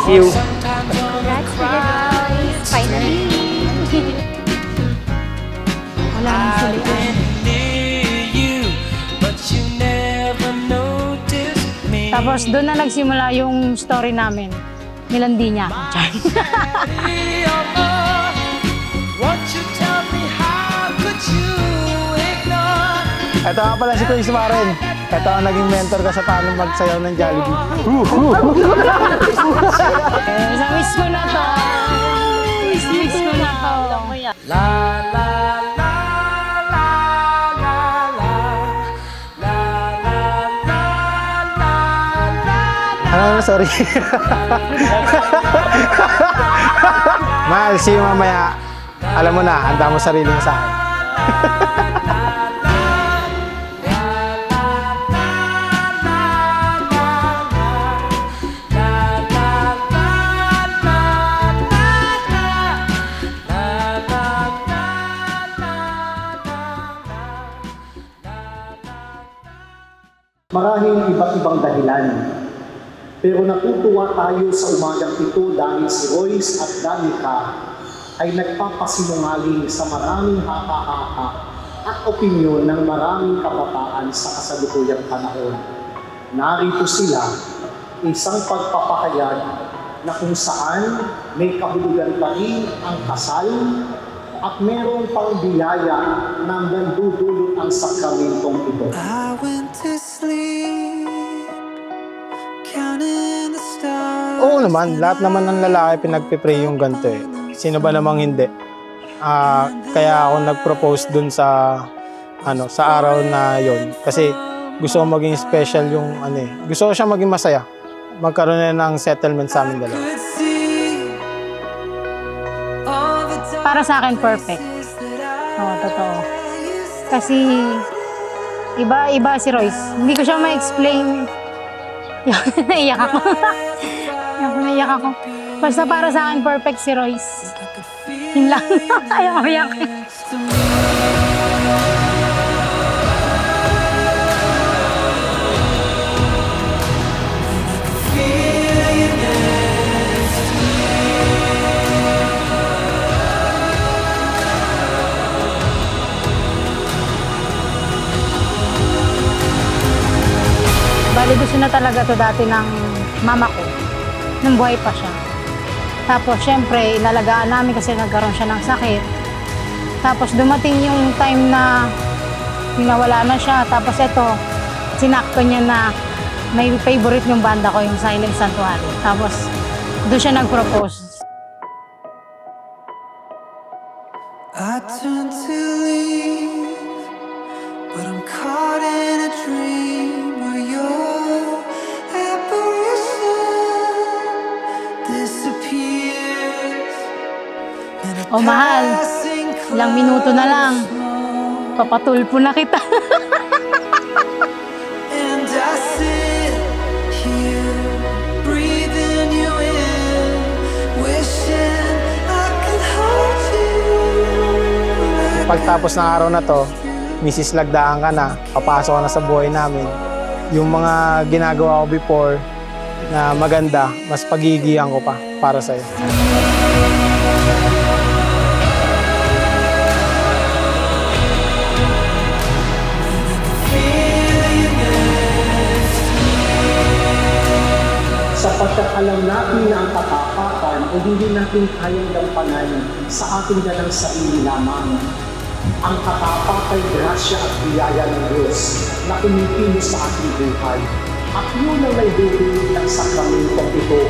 You. Finally. Wala nang sulian. Tapos doon na nagsimula yung story namin. Nilandi niya. Ito nga pala si Chris Maren. Ito ang naging mentor ka sa paano magsayaw ng Jollibee. Miss ko na to. Miss ko na to. La la la la la la la la la. Ano, sorry. Mahal, see you mamaya. Alam mo na, handa mo sarili mo sa akin. Marahil iba't ibang dahilan. Pero natutuwa tayo sa umagang ito dahil si Royce at Danica ay nagpapasinungaling sa maraming haka-haka at opinyon ng maraming kabataan sa kasalukuyang panahon. Narito sila, isang pagpapahayag na kung saan may kahulugan pa rin ang kasal at meron pang biyaya na nandudulot ang sakramentong ito. Oo naman, lahat naman ng lalaki pinagpipray yung ganito eh. Sino ba namang hindi? Kaya ako nag-propose dun sa araw na yon kasi gusto ko maging special yung gusto ko siya maging masaya. Magkaroon na ng settlement sa amin dalawa. Para sa akin, perfect. Oo, totoo. Kasi iba si Royce. Hindi ko siya ma-explain. Naiyak ako. Naiyak ako. Basta para sa akin, perfect si Royce. Yun lang. Ayaw ko iyak. Bali, gusto na talaga to dati ng mama ko, nung buhay pa siya. Tapos, syempre, inalagaan namin kasi nagkaroon siya ng sakit. Tapos, dumating yung time na nawala na siya. Tapos, eto, sinakto niya na may favorite yung banda ko, yung Silent Sanctuary. Tapos, doon siya nag-propose. I turn to leave, but I'm caught in a dream where your apparition disappears. O mahal, ilang minuto na lang, papatulpo na kita. And I sit here, breathing you in, wishing I could hold you. Pagtapos ng araw na to, Mrs. Lagdaan ka na, papasok ka na sa buhay namin. Yung mga ginagawa ko before na maganda, mas pagigihan ko pa para sa'yo. Sapagkat alam natin na ang katapatan ay hindi natin kayang gampanan sa ating dalang sarili lamang. Ang katapat ay grasya at biyaya ng Diyos na kumikilos sa ating buhay. At yun ang naidudulot ng sakramentong ito,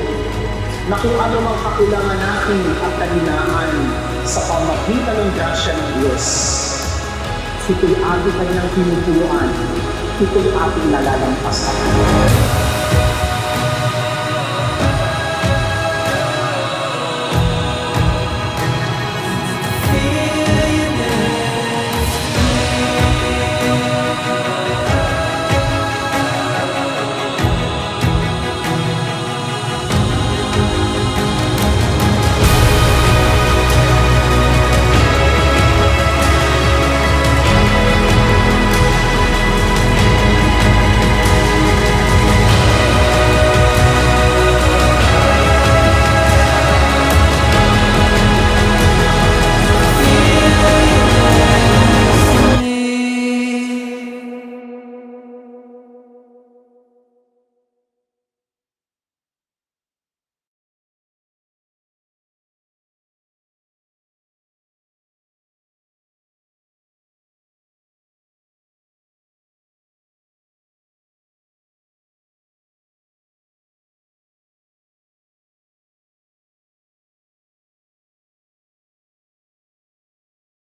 na kung ano mang kakulangan natin at kahinaan sa pamagitan ng grasya ng Diyos, ito'y ating kanyang pinupuluan, ito'y ating nalalampasan.